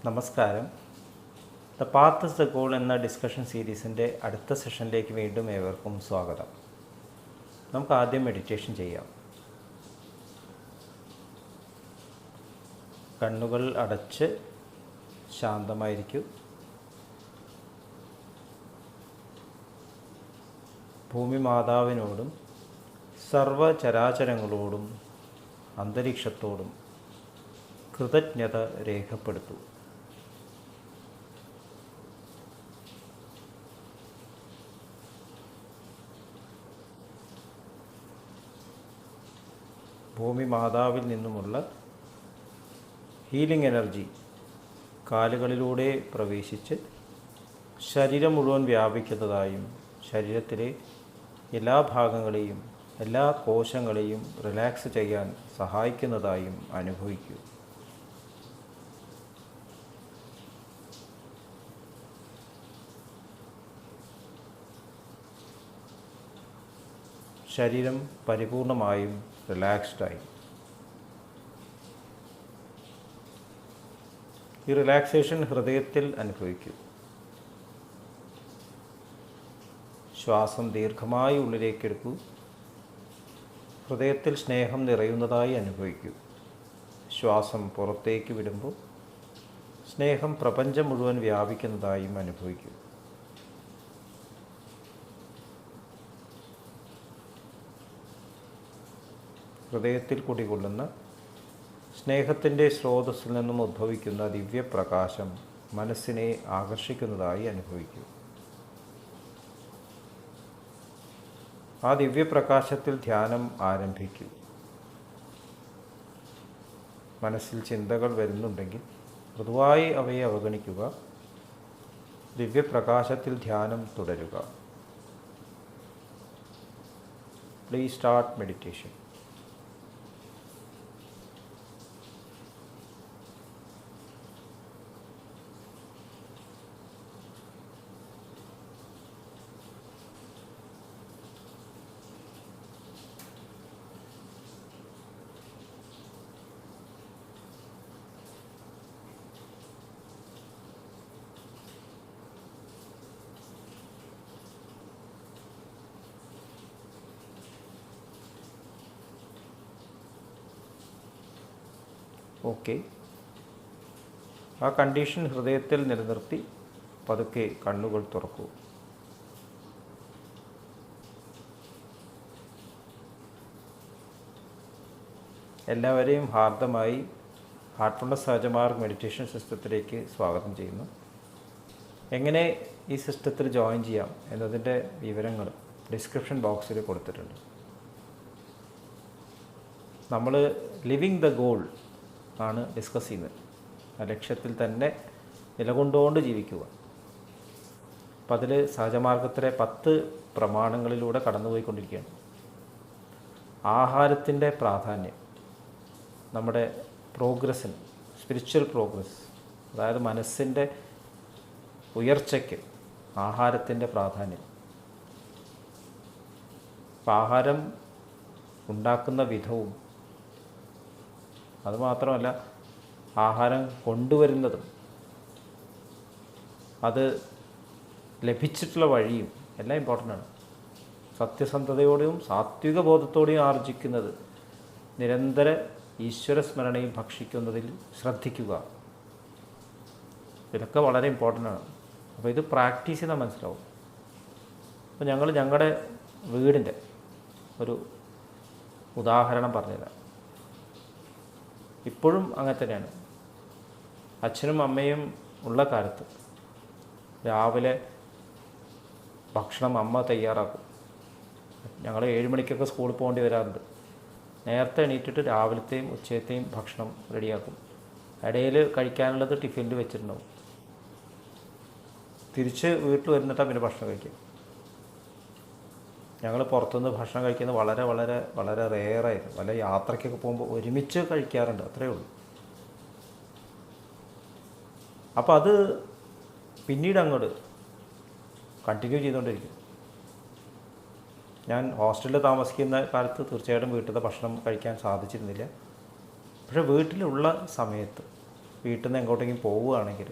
നമസ്കാരം. The path is the goal എന്ന discussion സീരീസിൻ്റെ അടുത്ത സെഷനിലേക്ക് വീണ്ടും ഏവർക്കും സ്വാഗതം. നമുക്ക് ആദ്യം മെഡിറ്റേഷൻ ചെയ്യാം. കണ്ണുകൾ അടച്ച് ശാന്തമായിരിക്കൂ. ഭൂമി മാതാവിനോടും സർവചരാചരങ്ങളോടും അന്തരീക്ഷത്തോടും കൃതജ്ഞത രേഖപ്പെടുത്തൂ. ഭൂമി മാതാവിൽ നിന്നുമുള്ള ഹീലിംഗ് എനർജി കാലുകളിലൂടെ പ്രവേശിച്ച് ശരീരം മുഴുവൻ വ്യാപിക്കുന്നതായും ശരീരത്തിലെ എല്ലാ ഭാഗങ്ങളെയും എല്ലാ കോശങ്ങളെയും റിലാക്സ് ചെയ്യാൻ സഹായിക്കുന്നതായും അനുഭവിക്കൂ. ശരീരം പരിപൂർണമായും റിലാക്സ്ഡായി. ഈ റിലാക്സേഷൻ ഹൃദയത്തിൽ അനുഭവിക്കൂ. ശ്വാസം ദീർഘമായി ഉള്ളിലേക്കെടുക്കൂ. ഹൃദയത്തിൽ സ്നേഹം നിറയുന്നതായി അനുഭവിക്കൂ. ശ്വാസം പുറത്തേക്ക് വിടുമ്പോൾ സ്നേഹം പ്രപഞ്ചം മുഴുവൻ വ്യാപിക്കുന്നതായും അനുഭവിക്കൂ. ഹൃദയത്തിൽ കുടികൊള്ളുന്ന സ്നേഹത്തിൻ്റെ സ്രോതസ്സിൽ നിന്നും ഉദ്ഭവിക്കുന്ന ദിവ്യപ്രകാശം മനസ്സിനെ ആകർഷിക്കുന്നതായി അനുഭവിക്കൂ. ആ ദിവ്യപ്രകാശത്തിൽ ധ്യാനം ആരംഭിക്കൂ. മനസ്സിൽ ചിന്തകൾ വരുന്നുണ്ടെങ്കിൽ മൃദുവായി അവയെ അവഗണിക്കുക. ദിവ്യപ്രകാശത്തിൽ ധ്യാനം തുടരുക. Please start meditation. ഓക്കെ. ആ കണ്ടീഷൻ ഹൃദയത്തിൽ നിലനിർത്തി പതുക്കെ കണ്ണുകൾ തുറക്കൂ. എല്ലാവരെയും ഹാർദമായി ഹാർട്ട്ഫുൾനെസ് സഹജമാർഗ് മെഡിറ്റേഷൻ സിസ്റ്റത്തിലേക്ക് സ്വാഗതം ചെയ്യുന്നു. എങ്ങനെ ഈ സിസ്റ്റത്തിൽ ജോയിൻ ചെയ്യാം എന്നതിൻ്റെ വിവരങ്ങൾ ഡിസ്ക്രിപ്ഷൻ ബോക്സിൽ കൊടുത്തിട്ടുണ്ട്. നമ്മൾ ലിവിങ് ദ ഗോൾ ആണ് ഡിസ്കസ് ചെയ്യുന്നത്. ആ ലക്ഷ്യത്തിൽ തന്നെ നിലകൊണ്ടുകൊണ്ട് ജീവിക്കുക. അപ്പം അതിൽ സഹജമാർഗത്തിലെ 10 പ്രമാണങ്ങളിലൂടെ കടന്നുപോയിക്കൊണ്ടിരിക്കുകയാണ്. ആഹാരത്തിൻ്റെ പ്രാധാന്യം നമ്മുടെ പ്രോഗ്രസ്സിന്, സ്പിരിച്വൽ പ്രോഗ്രസ്, അതായത് മനസ്സിൻ്റെ ഉയർച്ചയ്ക്ക് ആഹാരത്തിൻ്റെ പ്രാധാന്യം. അപ്പം ആഹാരം ഉണ്ടാക്കുന്ന വിധവും അതുമാത്രമല്ല ആഹാരം കൊണ്ടുവരുന്നതും അത് ലഭിച്ചിട്ടുള്ള വഴിയും എല്ലാം ഇമ്പോർട്ടൻ്റ് ആണ്. സത്യസന്ധതയോടെയും സാത്വിക ബോധത്തോടെയും ആർജിക്കുന്നത് നിരന്തര ഈശ്വര സ്മരണയും ഭക്ഷിക്കുന്നതിൽ ശ്രദ്ധിക്കുക. ഇതൊക്കെ വളരെ ഇമ്പോർട്ടൻ്റ് ആണ്. അപ്പോൾ ഇത് പ്രാക്ടീസ് ചെയ്താൽ മനസ്സിലാവും. അപ്പോൾ ഞങ്ങളുടെ വീടിൻ്റെ ഒരു ഉദാഹരണം പറഞ്ഞുതരാം. ഇപ്പോഴും അങ്ങനെ തന്നെയാണ്. അച്ഛനും അമ്മയും ഉള്ള കാലത്ത് രാവിലെ ഭക്ഷണം അമ്മ തയ്യാറാക്കും. ഞങ്ങൾ 7 മണിക്കൊക്കെ സ്കൂളിൽ പോകേണ്ടി വരാറുണ്ട്. നേരത്തെ എണീറ്റിട്ട് രാവിലത്തെയും ഉച്ചയത്തെയും ഭക്ഷണം റെഡിയാക്കും. ഇടയിൽ കഴിക്കാനുള്ളത് ടിഫിനിൽ വെച്ചിട്ടുണ്ടാവും. തിരിച്ച് വീട്ടിൽ വരുന്നിട്ടാണ് പിന്നെ ഭക്ഷണം കഴിക്കും. ഞങ്ങൾ പുറത്തുനിന്ന് ഭക്ഷണം കഴിക്കുന്നത് വളരെ വളരെ വളരെ റെയറായിരുന്നു. വല്ല യാത്രയ്ക്കൊക്കെ പോകുമ്പോൾ ഒരുമിച്ച് കഴിക്കാറുണ്ട്, അത്രയേ ഉള്ളൂ. അപ്പോൾ അത് പിന്നീട് അങ്ങോട്ട് കണ്ടിന്യൂ ചെയ്തുകൊണ്ടിരിക്കും. ഞാൻ ഹോസ്റ്റലിൽ താമസിക്കുന്ന കാലത്ത് തീർച്ചയായിട്ടും വീട്ടിലത്തെ ഭക്ഷണം കഴിക്കാൻ സാധിച്ചിരുന്നില്ല. പക്ഷേ വീട്ടിലുള്ള സമയത്ത് വീട്ടിൽ നിന്ന് എങ്ങോട്ടെങ്കിലും പോവുകയാണെങ്കിൽ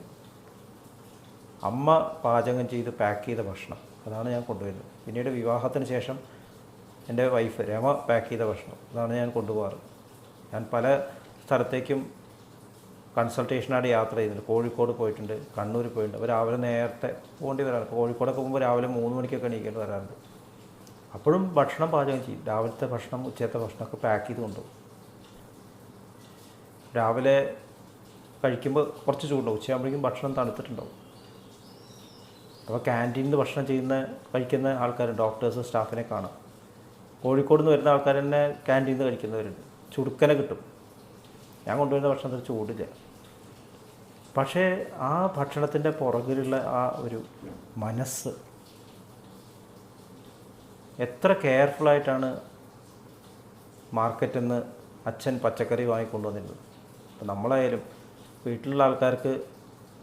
അമ്മ പാചകം ചെയ്ത് പാക്ക് ചെയ്ത ഭക്ഷണം അതാണ് ഞാൻ കൊണ്ടുവരുന്നത്. പിന്നീട് വിവാഹത്തിന് ശേഷം എൻ്റെ വൈഫ് രമ പാക്ക് ചെയ്ത ഭക്ഷണം അതാണ് ഞാൻ കൊണ്ടുപോകാറ്. ഞാൻ പല സ്ഥലത്തേക്കും കൺസൾട്ടേഷനായിട്ട് യാത്ര ചെയ്യുന്നുണ്ട്. കോഴിക്കോട് പോയിട്ടുണ്ട്, കണ്ണൂർ പോയിട്ടുണ്ട്. അപ്പോൾ രാവിലെ നേരത്തെ പോകേണ്ടി വരാറുണ്ട്. കോഴിക്കോടൊക്കെ പോകുമ്പോൾ രാവിലെ 3 മണിക്കൊക്കെ എണീക്കേണ്ടി വരാറുണ്ട്. അപ്പോഴും ഭക്ഷണം പാചകം ചെയ്യും. രാവിലത്തെ ഭക്ഷണം ഉച്ചത്തെ ഭക്ഷണമൊക്കെ പാക്ക് ചെയ്ത് കൊണ്ടുപോകും. രാവിലെ കഴിക്കുമ്പോൾ കുറച്ച് ചൂടുണ്ടാവും, ഉച്ചയാകുമ്പോഴേക്കും ഭക്ഷണം തണുത്തിട്ടുണ്ടാവും. അപ്പോൾ ക്യാൻറ്റീനിൽ നിന്ന് ഭക്ഷണം കഴിക്കുന്ന ആൾക്കാർ, ഡോക്ടേഴ്സ്, സ്റ്റാഫിനെ കാണാം. കോഴിക്കോട് നിന്ന് വരുന്ന ആൾക്കാർ തന്നെ ക്യാൻറ്റീനിൽ നിന്ന് കഴിക്കുന്നവരുണ്ട്. ചുടുക്കനെ കിട്ടും. ഞാൻ കൊണ്ടുവരുന്ന ഭക്ഷണത്തിൽ ചൂടില്ല. പക്ഷേ ആ ഭക്ഷണത്തിൻ്റെ പുറകിലുള്ള ആ ഒരു മനസ്സ് എത്ര കെയർഫുള്ളായിട്ടാണ് മാർക്കറ്റിൽ നിന്ന് അച്ഛൻ പച്ചക്കറി വാങ്ങിക്കൊണ്ടുവന്നിരുന്നത്. അപ്പോൾ നമ്മളായാലും വീട്ടിലുള്ള ആൾക്കാർക്ക്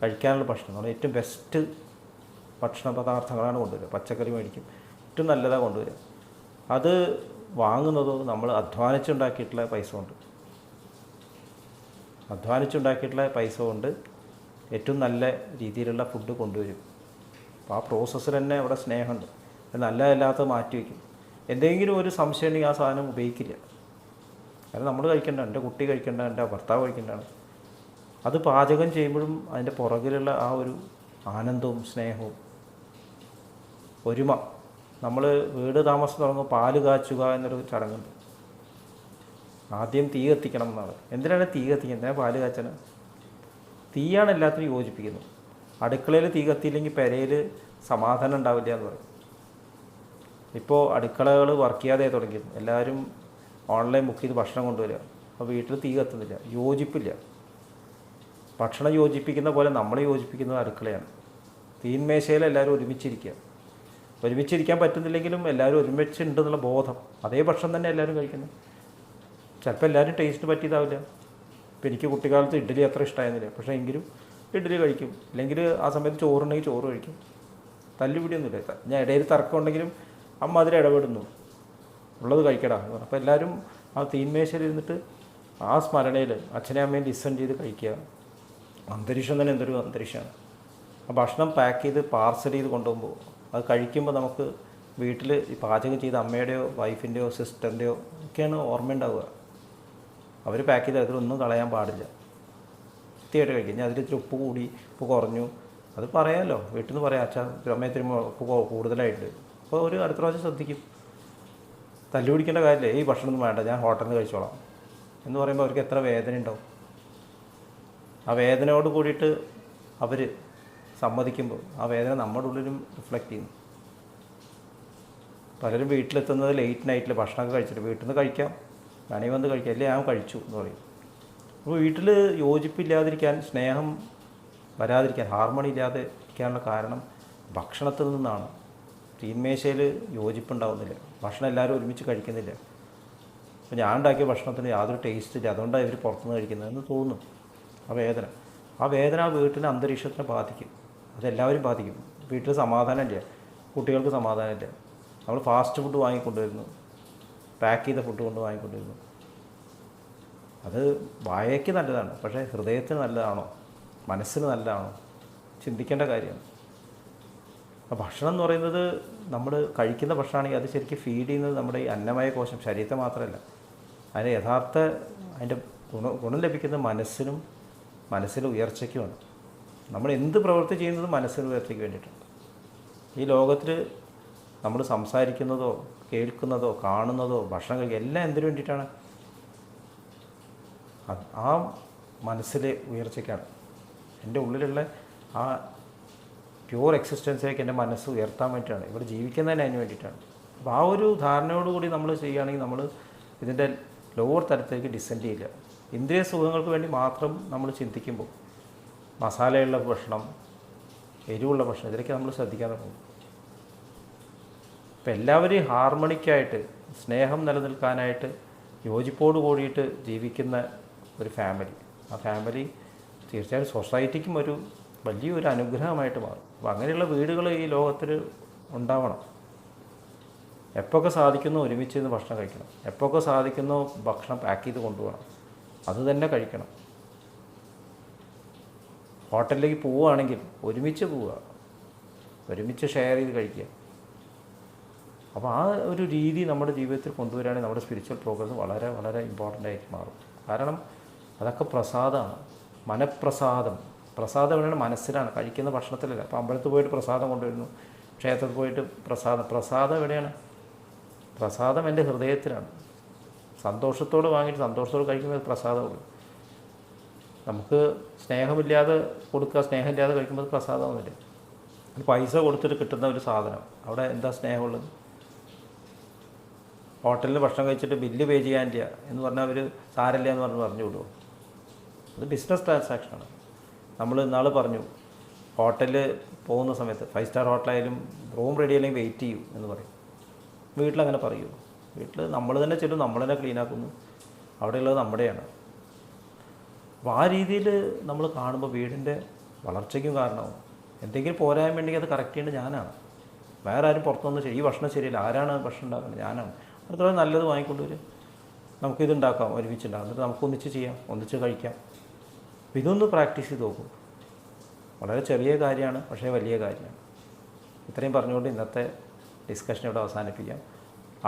കഴിക്കാനുള്ള ഭക്ഷണം നമ്മൾ ഏറ്റവും ബെസ്റ്റ് ഭക്ഷണ പദാർത്ഥങ്ങളാണ് കൊണ്ടുവരിക. പച്ചക്കറി മേടിക്കും, ഏറ്റവും നല്ലതാണ് കൊണ്ടുവരിക. അത് വാങ്ങുന്നതോ നമ്മൾ അധ്വാനിച്ചുണ്ടാക്കിയിട്ടുള്ള പൈസ കൊണ്ട് ഏറ്റവും നല്ല രീതിയിലുള്ള ഫുഡ് കൊണ്ടുവരും. അപ്പോൾ ആ പ്രോസസ്സിൽ തന്നെ അവിടെ സ്നേഹമുണ്ട്. നല്ലതല്ലാത്ത മാറ്റി വയ്ക്കും. എന്തെങ്കിലും ഒരു സംശയം ഉണ്ടെങ്കിൽ ആ സാധനം ഉപയോഗിക്കില്ല. കാരണം നമ്മൾ കഴിക്കേണ്ട, എൻ്റെ കുട്ടി കഴിക്കേണ്ട, എൻ്റെ ഭർത്താവ് കഴിക്കേണ്ടതാണ്. അത് പാചകം ചെയ്യുമ്പോഴും അതിൻ്റെ പുറകിലുള്ള ആ ഒരു ആനന്ദവും സ്നേഹവും ഒരുമ. നമ്മൾ വീട് താമസം തുടങ്ങുമ്പോൾ പാല് കാച്ചുക എന്നൊരു ചടങ്ങുണ്ട്. ആദ്യം തീ കത്തിക്കണം എന്നാണ്. എന്തിനാണ് തീ കത്തിക്കുന്നത്? എന്തിനാണ് പാല് കാച്ചണം? തീയാണ് എല്ലാത്തിനും യോജിപ്പിക്കുന്നത്. അടുക്കളയിൽ തീ കത്തിയില്ലെങ്കിൽ പെരയിൽ സമാധാനം ഉണ്ടാവില്ല എന്ന് പറയും. ഇപ്പോൾ അടുക്കളകൾ വർക്ക് ചെയ്യാതെ തുടങ്ങിയിരുന്നു. എല്ലാവരും ഓൺലൈൻ ബുക്ക് ചെയ്ത് ഭക്ഷണം കൊണ്ടുവരിക. അപ്പോൾ വീട്ടിൽ തീ കത്തുന്നില്ല, യോജിപ്പില്ല. ഭക്ഷണം യോജിപ്പിക്കുന്ന പോലെ നമ്മൾ യോജിപ്പിക്കുന്നത് അടുക്കളയാണ്. തീന്മേശയിൽ എല്ലാവരും ഒരുമിച്ചിരിക്കാൻ പറ്റുന്നില്ലെങ്കിലും എല്ലാവരും ഒരുമിച്ചുണ്ടെന്നുള്ള ബോധം. അതേ ഭക്ഷണം തന്നെ എല്ലാവരും കഴിക്കുന്നത്. ചിലപ്പോൾ എല്ലാവരും ടേസ്റ്റ് പറ്റിയതാവില്ല. ഇപ്പോൾ എനിക്ക് കുട്ടിക്കാലത്ത് ഇഡ്ഡലി അത്ര ഇഷ്ടമായിരുന്നില്ല. പക്ഷേ എങ്കിലും ഇഡ്ഡലി കഴിക്കും. അല്ലെങ്കിൽ ആ സമയത്ത് ചോറുണ്ടെങ്കിൽ ചോറ് കഴിക്കും. തല്ലുപിടിയൊന്നുമില്ല. ഞാൻ ഇടയിൽ തർക്കം ഉണ്ടെങ്കിലും അമ്മ അതിൽ ഇടപെടുന്നു, ഉള്ളത് കഴിക്കടാ എന്ന് പറഞ്ഞു. അപ്പോൾ എല്ലാവരും ആ തീന്മേശയിൽ ഇരുന്നിട്ട് ആ സ്മരണയിൽ അച്ഛനെയും അമ്മയും ലിസൺ ചെയ്ത് കഴിക്കുക. അന്തരീക്ഷം തന്നെ എന്തൊരു അന്തരീക്ഷമാണ്. ആ ഭക്ഷണം പാക്ക് ചെയ്ത് പാർസൽ ചെയ്ത് കൊണ്ടുപോകുമ്പോൾ അത് കഴിക്കുമ്പോൾ നമുക്ക് വീട്ടിൽ ഈ പാചകം ചെയ്ത അമ്മയുടെയോ വൈഫിൻ്റെയോ സിസ്റ്ററിൻ്റെയോ ഒക്കെയാണ് ഓർമ്മയുണ്ടാവുക. അവർ പാക്ക് ചെയ്ത് അതിലൊന്നും കളയാൻ പാടില്ല. കൃത്യമായിട്ട് കഴിക്കും. ഞാൻ അതിൽ ഉപ്പ് കൂടി, ഉപ്പ് കുറഞ്ഞു, അത് പറയാമല്ലോ. വീട്ടിൽ നിന്ന് പറയാം, അച്ഛാ അമ്മയത്തിനും ഉപ്പ് കൂടുതലായിട്ട്. അപ്പോൾ ഒരു അടുത്ത പ്രാവശ്യം ശ്രദ്ധിക്കും. തല്ലുപിടിക്കേണ്ട കാര്യമില്ല. ഈ ഭക്ഷണമൊന്നും വേണ്ട, ഞാൻ ഹോട്ടലിൽ നിന്ന് കഴിച്ചോളാം എന്ന് പറയുമ്പോൾ അവർക്ക് എത്ര വേദന ഉണ്ടാവും. ആ വേദനയോട് കൂടിയിട്ട് അവർ സമ്മതിക്കുമ്പോൾ ആ വേദന നമ്മുടെ ഉള്ളിലും റിഫ്ലക്റ്റ് ചെയ്യുന്നു. പലരും വീട്ടിലെത്തുന്നത് ലേറ്റ് നൈറ്റിൽ ഭക്ഷണമൊക്കെ കഴിച്ചിട്ട് വീട്ടിൽ നിന്ന് കഴിക്കാം, വേണമെങ്കിൽ വന്ന് കഴിക്കാം, അല്ലേ ഞാൻ കഴിച്ചു എന്ന് പറയും. അപ്പോൾ വീട്ടിൽ യോജിപ്പില്ലാതിരിക്കാൻ, സ്നേഹം വരാതിരിക്കാൻ, ഹാർമണി ഇല്ലാതെ ഇരിക്കാനുള്ള കാരണം ഭക്ഷണത്തിൽ നിന്നാണ്. തീന്മേശയിൽ യോജിപ്പുണ്ടാവുന്നില്ല, ഭക്ഷണം എല്ലാവരും ഒരുമിച്ച് കഴിക്കുന്നില്ല. അപ്പോൾ ഞാൻ ഉണ്ടാക്കിയ ഭക്ഷണത്തിന് യാതൊരു ടേസ്റ്റ് ഇല്ല, അതുകൊണ്ടാണ് ഇവർ പുറത്തുനിന്ന് കഴിക്കുന്നതെന്ന് തോന്നും. ആ വേദന ആ വീട്ടിലെ അന്തരീക്ഷത്തിനെ ബാധിക്കും. അതെല്ലാവരും ബാധിക്കും. വീട്ടിൽ സമാധാനമില്ല, കുട്ടികൾക്ക് സമാധാനമില്ല. നമ്മൾ ഫാസ്റ്റ് ഫുഡ് വാങ്ങിക്കൊണ്ടുവരുന്നു, പാക്ക് ചെയ്ത ഫുഡ് കൊണ്ട് വാങ്ങിക്കൊണ്ടിരുന്നു. അത് വായയ്ക്ക് നല്ലതാണ്, പക്ഷേ ഹൃദയത്തിന് നല്ലതാണോ, മനസ്സിന് നല്ലതാണോ, ചിന്തിക്കേണ്ട കാര്യമാണ്. അപ്പോൾ ഭക്ഷണം എന്ന് പറയുന്നത് നമ്മൾ കഴിക്കുന്ന ഭക്ഷണമാണെങ്കിൽ അത് ശരിക്കും ഫീഡ് ചെയ്യുന്നത് നമ്മുടെ ഈ അന്നമയ കോശം, ശരീരത്തെ മാത്രമല്ല. അതിന് അതിൻ്റെ ഗുണം ലഭിക്കുന്നത് മനസ്സിന് ഉയർച്ചയ്ക്കുമാണ്. നമ്മൾ എന്ത് പ്രവൃത്തി ചെയ്യുന്നതും മനസ്സിന് ഉയർച്ചയ്ക്ക് വേണ്ടിയിട്ടാണ്. ഈ ലോകത്തിൽ നമ്മൾ സംസാരിക്കുന്നതോ കേൾക്കുന്നതോ കാണുന്നതോ ഭക്ഷണം കഴിക്കുക എല്ലാം എന്തിനു വേണ്ടിയിട്ടാണ്? ആ മനസ്സിലെ ഉയർച്ചയ്ക്കാണ്. എൻ്റെ ഉള്ളിലുള്ള ആ പ്യൂർ എക്സിസ്റ്റൻസിലേക്ക് എൻ്റെ മനസ്സ് ഉയർത്താൻ വേണ്ടിയിട്ടാണ്. ഇവിടെ ജീവിക്കുന്നതിന് അതിന് വേണ്ടിയിട്ടാണ്. അപ്പോൾ ആ ഒരു ധാരണയോടുകൂടി നമ്മൾ ചെയ്യുകയാണെങ്കിൽ നമ്മൾ ഇതിൻ്റെ ലോവർ തലത്തിലേക്ക് ഡിസെൻഡ് ചെയ്യില്ല. ഇന്ദ്രിയ സുഖങ്ങൾക്ക് വേണ്ടി മാത്രം നമ്മൾ ചിന്തിക്കുമ്പോൾ മസാലയുള്ള ഭക്ഷണം, എരിവുള്ള ഭക്ഷണം, ഇതിലേക്ക് നമ്മൾ ശ്രദ്ധിക്കാതെ പോകും. അപ്പോൾ എല്ലാവരെയും ഹാർമണിക്കായിട്ട്, സ്നേഹം നിലനിൽക്കാനായിട്ട് യോജിപ്പോട് കൂടിയിട്ട് ജീവിക്കുന്ന ഒരു ഫാമിലി, ആ ഫാമിലി തീർച്ചയായും സൊസൈറ്റിക്കും വലിയൊരു അനുഗ്രഹമായിട്ട് മാറും. അപ്പോൾ അങ്ങനെയുള്ള വീടുകൾ ഈ ലോകത്തിൽ ഉണ്ടാവണം. എപ്പോഴൊക്കെ സാധിക്കുന്നോ ഒരുമിച്ച് നിന്ന് ഭക്ഷണം കഴിക്കണം, എപ്പോഴൊക്കെ സാധിക്കുന്നോ ഭക്ഷണം പാക്ക് ചെയ്ത് കൊണ്ടുപോകണം, അത് തന്നെ കഴിക്കണം. ഹോട്ടലിലേക്ക് പോവുകയാണെങ്കിൽ ഒരുമിച്ച് പോവുക, ഒരുമിച്ച് ഷെയർ ചെയ്ത് കഴിക്കുക. അപ്പോൾ ആ ഒരു രീതി നമ്മുടെ ജീവിതത്തിൽ കൊണ്ടുവരികയാണെങ്കിൽ നമ്മുടെ സ്പിരിച്വൽ പ്രോഗ്രസ് വളരെ വളരെ ഇമ്പോർട്ടൻ്റ് ആയിട്ട് മാറും. കാരണം അതൊക്കെ പ്രസാദമാണ്, മനഃപ്രസാദം. പ്രസാദം എവിടെയാണ്? മനസ്സിലാണ്, കഴിക്കുന്ന ഭക്ഷണത്തിലല്ല. അപ്പോൾ അമ്പലത്തിൽ പോയിട്ട് പ്രസാദം കൊണ്ടുവരുന്നു, ക്ഷേത്രത്തിൽ പോയിട്ട് പ്രസാദം എവിടെയാണ്? പ്രസാദം എൻ്റെ ഹൃദയത്തിലാണ്. സന്തോഷത്തോട് വാങ്ങിയിട്ട് സന്തോഷത്തോട് കഴിക്കുമ്പോൾ പ്രസാദമുള്ളൂ. നമുക്ക് സ്നേഹമില്ലാതെ കൊടുക്കുക, സ്നേഹമില്ലാതെ കഴിക്കുമ്പോൾ പ്രസാദമൊന്നുമില്ല. പൈസ കൊടുത്തിട്ട് കിട്ടുന്ന ഒരു സാധനം, അവിടെ എന്താ സ്നേഹമുള്ളത്? ഹോട്ടലിൽ ഭക്ഷണം കഴിച്ചിട്ട് ബില്ല് പേ ചെയ്യാനില്ല എന്ന് പറഞ്ഞാൽ അവർ സാരമില്ല എന്ന് പറഞ്ഞു വിടുമോ? അത് ബിസിനസ് ട്രാൻസാക്ഷനാണ്. നമ്മൾ ഇന്നാൾ പറഞ്ഞു, ഹോട്ടലിൽ പോകുന്ന സമയത്ത് 5 സ്റ്റാർ ഹോട്ടലായാലും റൂം റെഡി അല്ലെങ്കിൽ വെയിറ്റ് ചെയ്യൂ എന്ന് പറയും. വീട്ടിലങ്ങനെ പറയൂ? വീട്ടിൽ നമ്മൾ തന്നെ ചെല്ലും, നമ്മൾ തന്നെ ക്ലീനാക്കുന്നു, അവിടെയുള്ളത് നമ്മുടെയാണ്. അപ്പോൾ ആ രീതിയിൽ നമ്മൾ കാണുമ്പോൾ വീടിൻ്റെ വളർച്ചയ്ക്കും കാരണമാവും. എന്തെങ്കിലും പോരായ്മ ഉണ്ടെങ്കിൽ അത് കറക്റ്റ് ചെയ്യേണ്ടത് ഞാനാണ്, വേറെ ആരും പുറത്തുനിന്ന് ഈ ഭക്ഷണം ശരിയല്ല. ആരാണ് ഭക്ഷണം ഉണ്ടാക്കുന്നത്? ഞാനാണ്. അടുത്ത നല്ലത് വാങ്ങിക്കൊണ്ടുവരും, നമുക്കിതുണ്ടാക്കാം, ഒരുമിച്ചുണ്ടാക്കാം, എന്നിട്ട് നമുക്ക് ഒന്നിച്ച് ചെയ്യാം, ഒന്നിച്ച് കഴിക്കാം. അപ്പോൾ ഇതൊന്ന് പ്രാക്ടീസ് ചെയ്ത് നോക്കും. വളരെ ചെറിയ കാര്യമാണ്, പക്ഷേ വലിയ കാര്യമാണ്. ഇത്രയും പറഞ്ഞുകൊണ്ട് ഇന്നത്തെ ഡിസ്കഷൻ ഇവിടെ അവസാനിപ്പിക്കാം.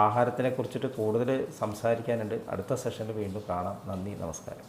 ആഹാരത്തിനെ കുറിച്ചിട്ട് കൂടുതൽ സംസാരിക്കാനുണ്ട്. അടുത്ത സെഷനിൽ വീണ്ടും കാണാം. നന്ദി, നമസ്കാരം.